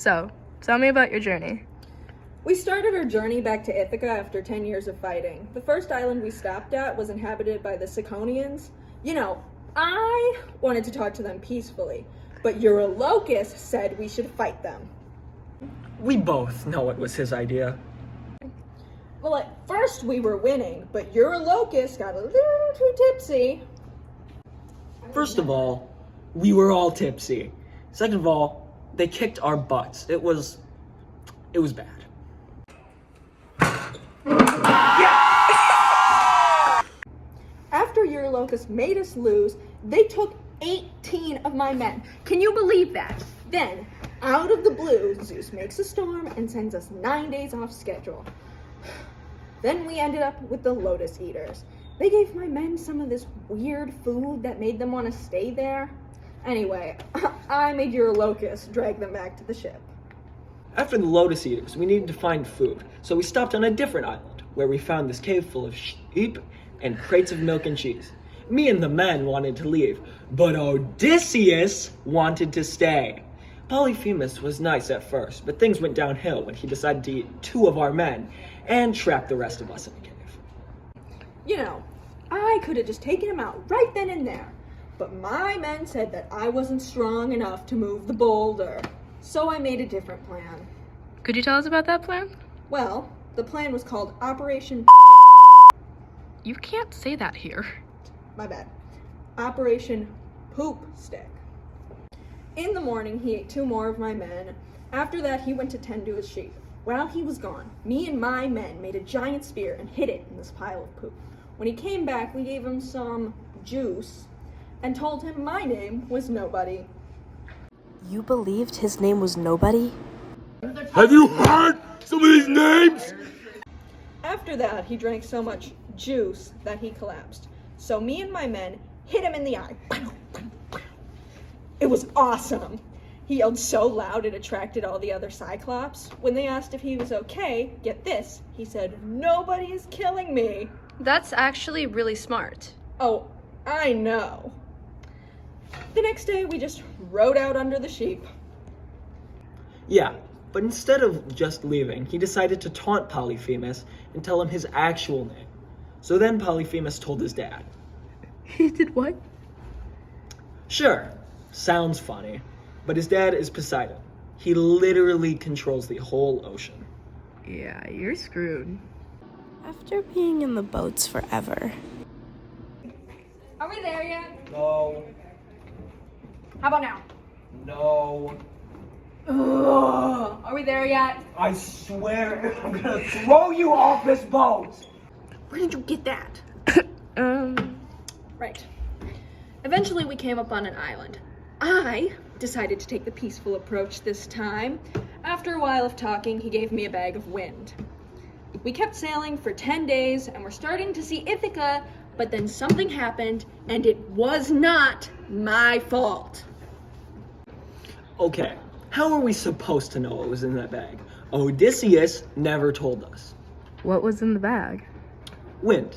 So, tell me about your journey. We started our journey back to Ithaca after 10 years of fighting. The first island we stopped at was inhabited by the Siconians. You know, I wanted to talk to them peacefully, but Eurylochus said we should fight them. We both know it was his idea. Well, at first we were winning, but Eurylochus got a little too tipsy. First of all, we were all tipsy. Second of all, they kicked our butts. It was bad. After Eurylochus made us lose, they took 18 of my men. Can you believe that? Then, out of the blue, Zeus makes a storm and sends us 9 days off schedule. Then we ended up with the Lotus Eaters. They gave my men some of this weird food that made them want to stay there. Anyway, I made Eurylochus drag them back to the ship. After the Lotus Eaters, we needed to find food, so we stopped on a different island, where we found this cave full of sheep and crates of milk and cheese. Me and the men wanted to leave, but Odysseus wanted to stay. Polyphemus was nice at first, but things went downhill when he decided to eat 2 of our men and trap the rest of us in the cave. You know, I could have just taken him out right then and there, but my men said that I wasn't strong enough to move the boulder, so I made a different plan. Could you tell us about that plan? Well, the plan was called Operation You can't say that here. My bad. Operation Poop Stick. In the morning, he ate 2 more of my men. After that, he went to tend to his sheep. While he was gone, me and my men made a giant spear and hid it in this pile of poop. When he came back, we gave him some juice and told him my name was Nobody. You believed his name was Nobody? Have you heard some of these names? After that, he drank so much juice that he collapsed. So me and my men hit him in the eye. It was awesome. He yelled so loud it attracted all the other Cyclops. When they asked if he was okay, get this, he said, "Nobody is killing me." That's actually really smart. Oh, I know. The next day, we just rode out under the sheep. Yeah, but instead of just leaving, he decided to taunt Polyphemus and tell him his actual name. So then Polyphemus told his dad. He did what? Sure, sounds funny, but his dad is Poseidon. He literally controls the whole ocean. Yeah, you're screwed. After being in the boats forever, Are we there yet? No, How about now? no, Ugh. Are we there yet? I swear I'm gonna throw you off this boat! Where did you get that? Right. Eventually, we came up on an island. I decided to take the peaceful approach this time. After a while of talking, he gave me a bag of wind. We kept sailing for 10 days, and we're starting to see Ithaca, but then something happened, and it was not my fault. Okay, how are we supposed to know what was in that bag? Odysseus never told us. What was in the bag? Wind,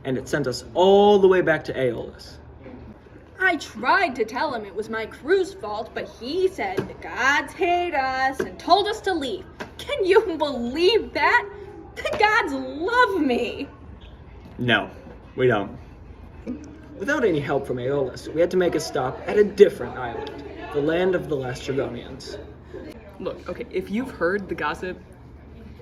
and it sent us all the way back to Aeolus. I tried to tell him it was my crew's fault, but he said the gods hate us and told us to leave. Can you believe that? The gods love me. No, we don't. Without any help from Aeolus, we had to make a stop at a different island, the land of the Laestrygonians. Look, okay, if you heard the gossip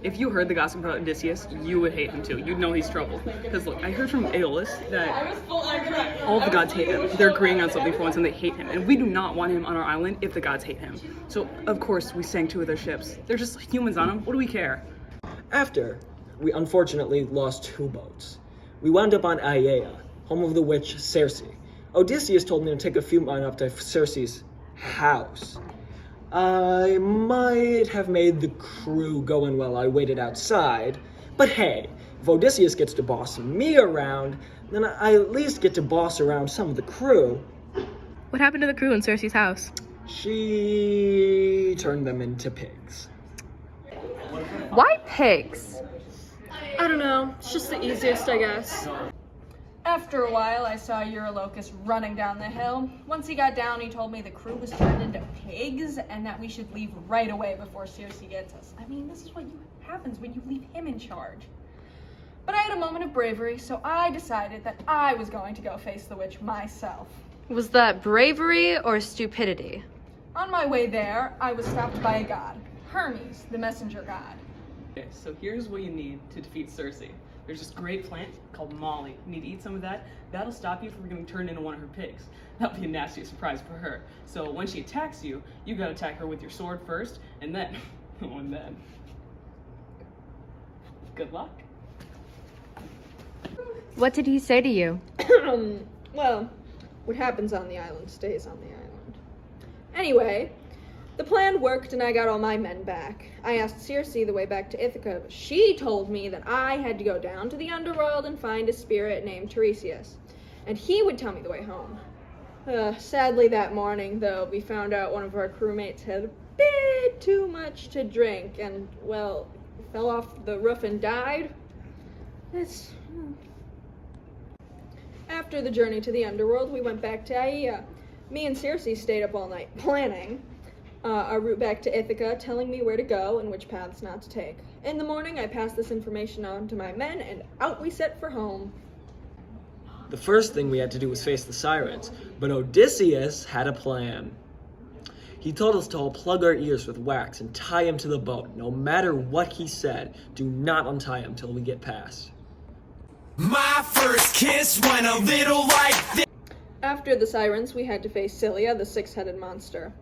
about Odysseus, you would hate him too. You'd know he's trouble. Because look, I heard from Aeolus that all the gods hate him. They're agreeing on something for once and they hate him. And we do not want him on our island if the gods hate him. So, of course, we sank 2 of their ships. They're just humans on them. What do we care? After, we unfortunately lost 2 boats. We wound up on Aiaia, home of the witch Circe. Odysseus told me to take a few men up to Circe's house. I might have made the crew go in while I waited outside, but hey, if Odysseus gets to boss me around, then I at least get to boss around some of the crew. What happened to the crew in Circe's house? She turned them into pigs. Why pigs? I don't know. It's just the easiest, I guess. After a while, I saw Eurylocus running down the hill. Once he got down, he told me the crew was turned into pigs and that we should leave right away before Circe gets us. I mean, this is what happens when you leave him in charge. But I had a moment of bravery, so I decided that I was going to go face the witch myself. Was that bravery or stupidity? On my way there, I was stopped by a god, Hermes, the messenger god. Okay, so here's what you need to defeat Circe. There's this great plant called Molly. You need to eat some of that. That'll stop you from getting turned into one of her pigs. That'll be a nasty surprise for her. So when she attacks you, you gotta attack her with your sword first, and then, and then. Good luck. What did he say to you? Well, what happens on the island stays on the island. Anyway, the plan worked and I got all my men back. I asked Circe the way back to Ithaca, but she told me that I had to go down to the underworld and find a spirit named Tiresias, and he would tell me the way home. Sadly that morning, though, we found out one of our crewmates had a bit too much to drink and, well, fell off the roof and died. After the journey to the underworld, we went back to Aea. Me and Circe stayed up all night planning our route back to Ithaca, telling me where to go and which paths not to take. In the morning, I passed this information on to my men, and out we set for home. The first thing we had to do was face the sirens, but Odysseus had a plan. He told us to all plug our ears with wax and tie him to the boat. No matter what he said, do not untie him till we get past. My first kiss went a little like this. After the sirens, we had to face Scylla, the six-headed monster.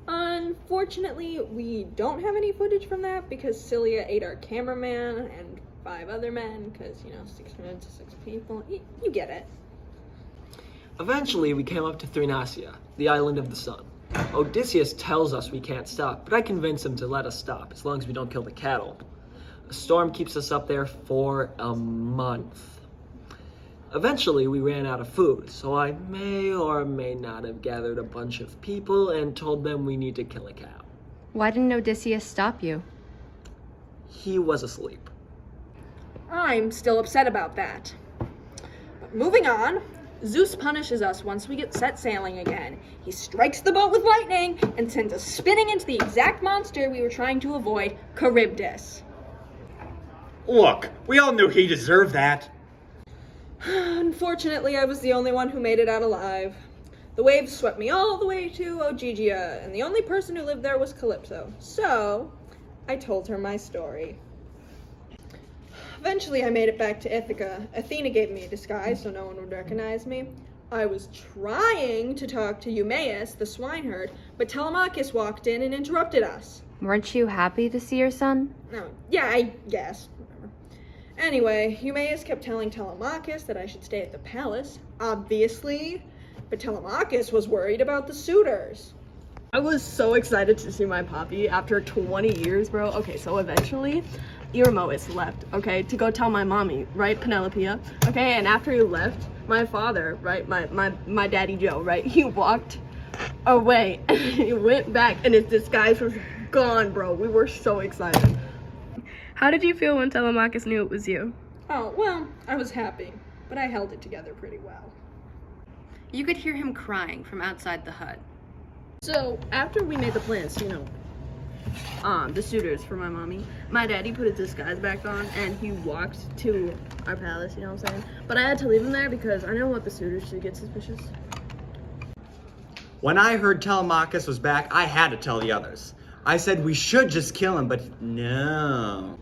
Unfortunately, we don't have any footage from that because Scylla ate our cameraman and 5 other men because, 6 men to 6 people. You get it. Eventually, we came up to Thrinacia, the island of the sun. Odysseus tells us we can't stop, but I convince him to let us stop as long as we don't kill the cattle. A storm keeps us up there for a month. Eventually, we ran out of food, so I may or may not have gathered a bunch of people and told them we need to kill a cow. Why didn't Odysseus stop you? He was asleep. I'm still upset about that. But moving on, Zeus punishes us once we get set sailing again. He strikes the boat with lightning and sends us spinning into the exact monster we were trying to avoid, Charybdis. Look, we all knew he deserved that. Unfortunately, I was the only one who made it out alive. The waves swept me all the way to Ogygia, and the only person who lived there was Calypso. So, I told her my story. Eventually, I made it back to Ithaca. Athena gave me a disguise so no one would recognize me. I was trying to talk to Eumaeus, the swineherd, but Telemachus walked in and interrupted us. Weren't you happy to see your son? No, yeah, I guess. Anyway, Eumaeus kept telling Telemachus that I should stay at the palace, obviously, but Telemachus was worried about the suitors. I was so excited to see my Poppy after 20 years, bro. Okay, so eventually, Eurymoes left, okay, to go tell my mommy, right, Penelopea, okay, and after he left, my father, right, my daddy Joe, right, he walked away, and he went back, and his disguise was gone, bro. We were so excited. How did you feel when Telemachus knew it was you? Oh, well, I was happy, but I held it together pretty well. You could hear him crying from outside the hut. So, after we made the plans, the suitors for my mommy, my daddy put his disguise back on and he walked to our palace, you know what I'm saying? But I had to leave him there because I didn't want the suitors to get suspicious. When I heard Telemachus was back, I had to tell the others. I said we should just kill him, but no.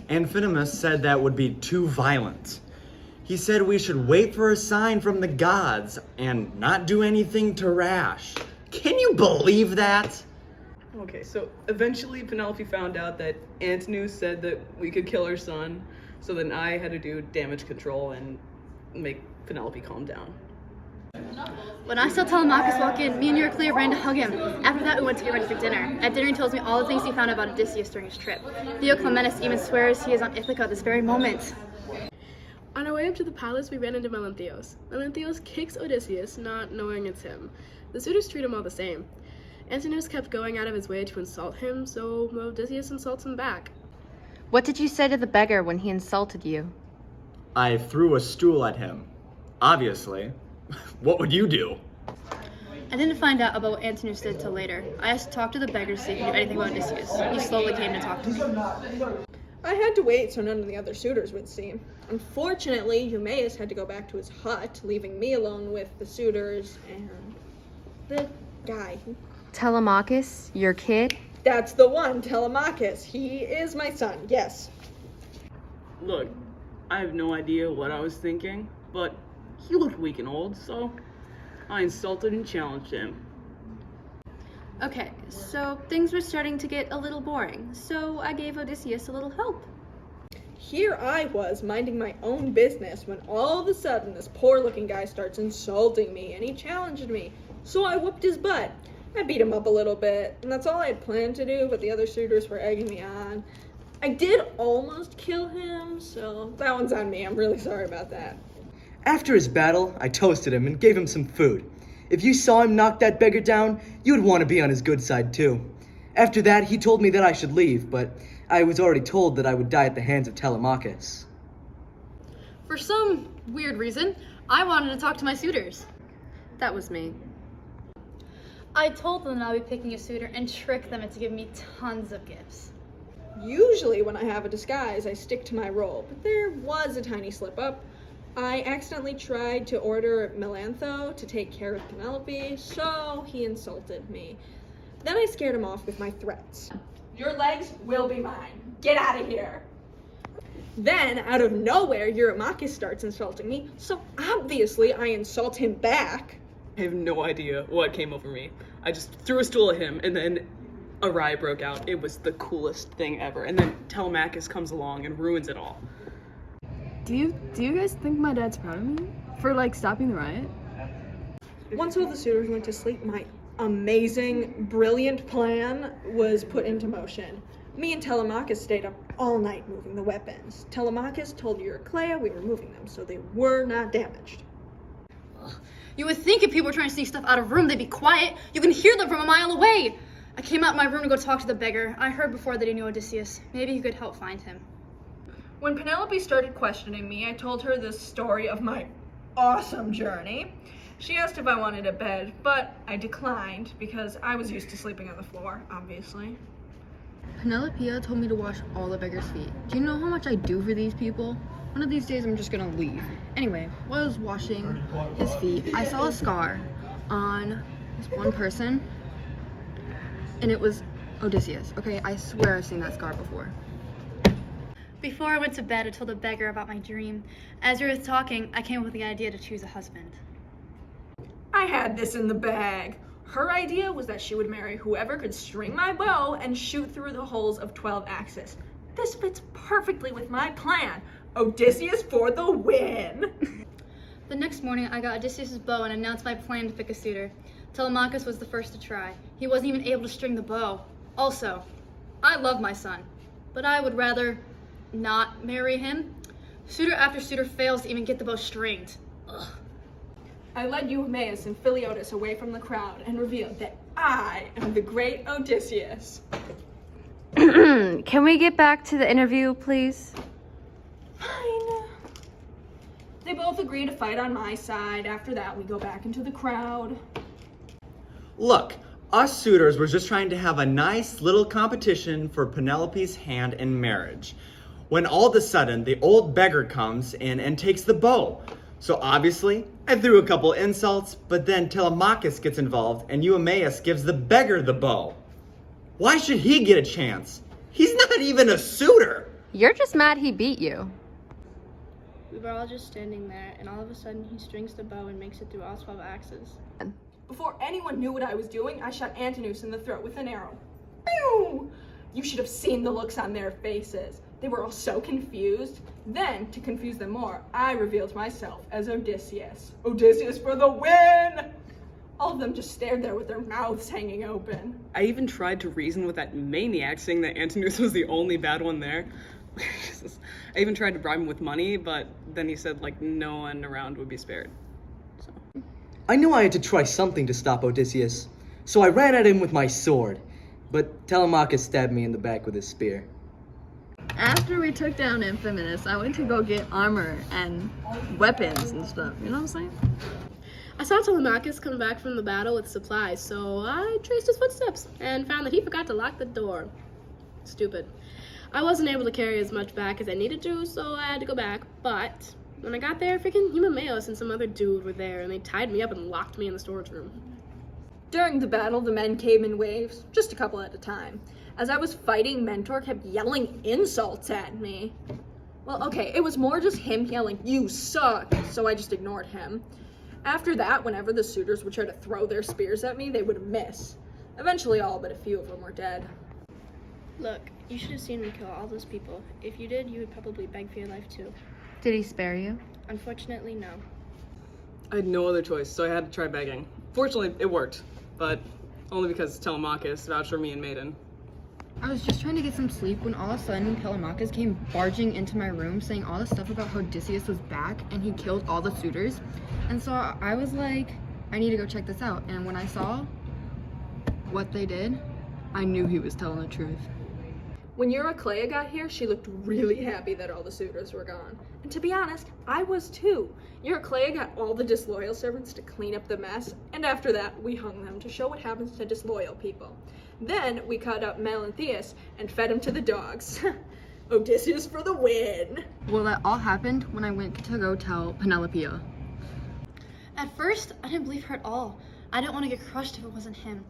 Amphinomus said that would be too violent. He said we should wait for a sign from the gods and not do anything too rash. Can you believe that? Okay, so eventually Penelope found out that Antinous said that we could kill her son, so then I had to do damage control and make Penelope calm down. When I saw Telemachus walk in, me and Euryclea ran to hug him. After that, we went to get ready for dinner. At dinner, he tells me all the things he found about Odysseus during his trip. Theoclymenus even swears he is on Ithaca this very moment. On our way up to the palace, we ran into Melanthios. Melanthios kicks Odysseus, not knowing it's him. The suitors treat him all the same. Antinous kept going out of his way to insult him, so Odysseus insults him back. What did you say to the beggar when he insulted you? I threw a stool at him. Obviously. What would you do? I didn't find out about what Antinous did till later. I asked to talk to the beggar to see if he knew anything about Odysseus. He slowly came to talk to me. I had to wait so none of the other suitors would see. Unfortunately, Eumaeus had to go back to his hut, leaving me alone with the suitors and the guy. Telemachus, your kid? That's the one, Telemachus. He is my son, yes. Look, I have no idea what I was thinking, but he looked weak and old, so I insulted and challenged him. Okay, so things were starting to get a little boring, so I gave Odysseus a little help. Here I was, minding my own business, when all of a sudden this poor-looking guy starts insulting me, and he challenged me. So I whooped his butt. I beat him up a little bit, and that's all I had planned to do, but the other suitors were egging me on. I did almost kill him, so that one's on me. I'm really sorry about that. After his battle, I toasted him and gave him some food. If you saw him knock that beggar down, you would want to be on his good side too. After that, he told me that I should leave, but I was already told that I would die at the hands of Telemachus. For some weird reason, I wanted to talk to my suitors. That was me. I told them that I'd be picking a suitor and tricked them into giving me tons of gifts. Usually when I have a disguise, I stick to my role, but there was a tiny slip-up. I accidentally tried to order Melantho to take care of Penelope, so he insulted me. Then I scared him off with my threats. Your legs will be mine. Get out of here. Then, out of nowhere, Eurymachus starts insulting me, so obviously I insult him back. I have no idea what came over me. I just threw a stool at him, and then a riot broke out. It was the coolest thing ever. And then Telemachus comes along and ruins it all. Do you guys think my dad's proud of me for stopping the riot? Once all the suitors went to sleep, my amazing, brilliant plan was put into motion. Me and Telemachus stayed up all night moving the weapons. Telemachus told Euryclea we were moving them, so they were not damaged. You would think if people were trying to sneak stuff out of a room, they'd be quiet. You can hear them from a mile away. I came out of my room to go talk to the beggar. I heard before that he knew Odysseus. Maybe he could help find him. When Penelope started questioning me, I told her the story of my awesome journey. She asked if I wanted a bed, but I declined because I was used to sleeping on the floor, obviously. Penelope told me to wash all the beggar's feet. Do you know how much I do for these people? One of these days I'm just gonna leave. Anyway, while I was washing his feet, I saw a scar on this one person, and it was Odysseus. Okay, I swear I've seen that scar before. Before I went to bed, I told the beggar about my dream. As we were talking, I came up with the idea to choose a husband. I had this in the bag. Her idea was that she would marry whoever could string my bow and shoot through the holes of 12 axes. This fits perfectly with my plan. Odysseus for the win! The next morning, I got Odysseus' bow and announced my plan to pick a suitor. Telemachus was the first to try. He wasn't even able to string the bow. Also, I love my son, but I would rather not marry him. Suitor after suitor fails to even get the bow stringed. Ugh. I led Eumaeus and Philiotis away from the crowd and revealed that I am the great Odysseus. Can we get back to the interview, please? Fine. They both agree to fight on my side. After that, we go back into the crowd. Look, us suitors were just trying to have a nice little competition for Penelope's hand in marriage, when all of a sudden the old beggar comes in and takes the bow. So obviously, I threw a couple insults, but then Telemachus gets involved and Eumaeus gives the beggar the bow. Why should he get a chance? He's not even a suitor. You're just mad he beat you. We were all just standing there, and all of a sudden he strings the bow and makes it through all 12 axes. Before anyone knew what I was doing, I shot Antinous in the throat with an arrow. Pew! You should have seen the looks on their faces. They were all so confused. Then, to confuse them more, I revealed myself as Odysseus. Odysseus for the win! All of them just stared there with their mouths hanging open. I even tried to reason with that maniac, saying that Antinous was the only bad one there. I even tried to bribe him with money, but then he said, no one around would be spared. So. I knew I had to try something to stop Odysseus, so I ran at him with my sword. But Telemachus stabbed me in the back with his spear. After we took down Infamous, I went to go get armor and weapons and stuff. You know what I'm saying? I saw Telemachus come back from the battle with supplies, so I traced his footsteps and found that he forgot to lock the door. Stupid. I wasn't able to carry as much back as I needed to, so I had to go back, but when I got there, freaking Eumaeus and some other dude were there, and they tied me up and locked me in the storage room. During the battle, the men came in waves, just a couple at a time. As I was fighting, Mentor kept yelling insults at me. Well, okay, it was more just him yelling, "You suck," so I just ignored him. After that, whenever the suitors would try to throw their spears at me, they would miss. Eventually, all but a few of them were dead. Look, you should have seen me kill all those people. If you did, you would probably beg for your life too. Did he spare you? Unfortunately, no. I had no other choice, so I had to try begging. Fortunately, it worked, but only because Telemachus vouched for me and Maiden. I was just trying to get some sleep when all of a sudden Telemachus came barging into my room saying all this stuff about how Odysseus was back and he killed all the suitors. And so I was like, I need to go check this out. And when I saw what they did, I knew he was telling the truth. When Eurycleia got here, she looked really happy that all the suitors were gone. And to be honest, I was too. Eurycleia got all the disloyal servants to clean up the mess, and after that, we hung them to show what happens to disloyal people. Then we cut up Melanthius and fed him to the dogs. Odysseus for the win! Well, that all happened when I went to go tell Penelope. At first, I didn't believe her at all. I didn't want to get crushed if it wasn't him.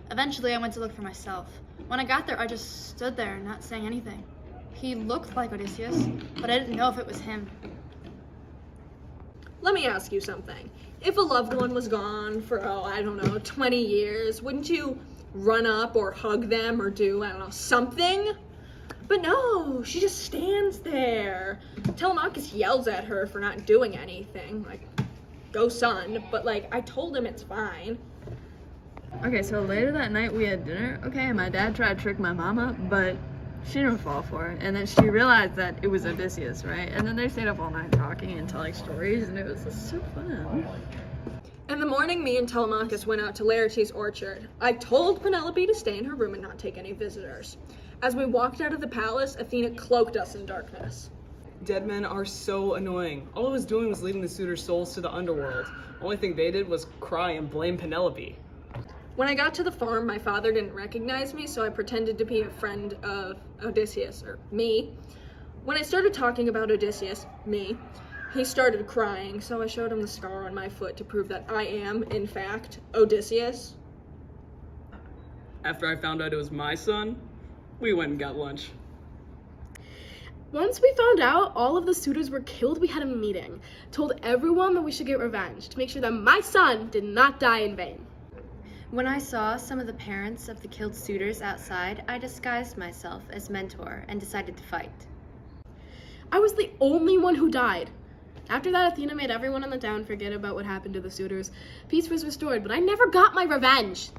Eventually, I went to look for myself. When I got there, I just stood there, not saying anything. He looked like Odysseus, but I didn't know if it was him. Let me ask you something. If a loved one was gone for, 20 years, wouldn't you run up or hug them or do, something? But no, she just stands there. Telemachus yells at her for not doing anything, like, go son, but I told him it's fine. Okay, so later that night we had dinner. Okay, my dad tried to trick my mama, but she didn't fall for it. And then she realized that it was Odysseus, right? And then they stayed up all night talking and telling stories, and it was just so fun. In the morning, me and Telemachus went out to Laertes' orchard. I told Penelope to stay in her room and not take any visitors. As we walked out of the palace, Athena cloaked us in darkness. Dead men are so annoying. All it was doing was leading the suitors' souls to the underworld. Only thing they did was cry and blame Penelope. When I got to the farm, my father didn't recognize me, so I pretended to be a friend of Odysseus, or me. When I started talking about Odysseus, he started crying, so I showed him the scar on my foot to prove that I am, in fact, Odysseus. After I found out it was my son, we went and got lunch. Once we found out all of the suitors were killed, we had a meeting. Told everyone that we should get revenge to make sure that my son did not die in vain. When I saw some of the parents of the killed suitors outside, I disguised myself as Mentor and decided to fight. I was the only one who died. After that, Athena made everyone in the town forget about what happened to the suitors. Peace was restored, but I never got my revenge.